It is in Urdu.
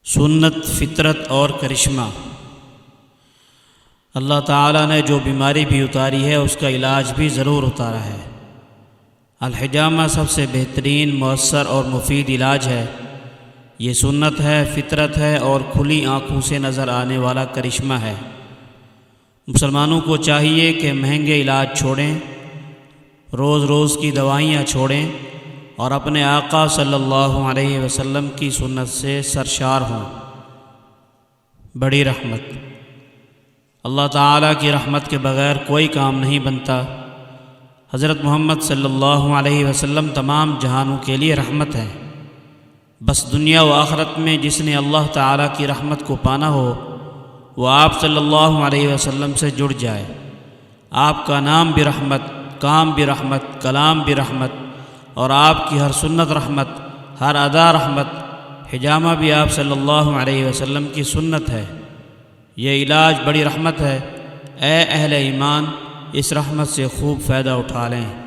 سنت، فطرت اور کرشمہ۔ اللہ تعالیٰ نے جو بیماری بھی اتاری ہے اس کا علاج بھی ضرور اتارا ہے۔ الحجامہ سب سے بہترین، مؤثر اور مفید علاج ہے۔ یہ سنت ہے، فطرت ہے اور کھلی آنکھوں سے نظر آنے والا کرشمہ ہے۔ مسلمانوں کو چاہیے کہ مہنگے علاج چھوڑیں، روز روز کی دوائیاں چھوڑیں اور اپنے آقا صلی اللہ علیہ وسلم کی سنت سے سرشار ہوں۔ بڑی رحمت، اللہ تعالیٰ کی رحمت کے بغیر کوئی کام نہیں بنتا۔ حضرت محمد صلی اللہ علیہ وسلم تمام جہانوں کے لیے رحمت ہے۔ بس دنیا و آخرت میں جس نے اللہ تعالیٰ کی رحمت کو پانا ہو وہ آپ صلی اللہ علیہ وسلم سے جڑ جائے۔ آپ کا نام بھی رحمت، کام بھی رحمت، کلام بھی رحمت اور آپ کی ہر سنت رحمت، ہر ادا رحمت۔ حجامہ بھی آپ صلی اللہ علیہ وسلم کی سنت ہے۔ یہ علاج بڑی رحمت ہے۔ اے اہل ایمان، اس رحمت سے خوب فائدہ اٹھا لیں۔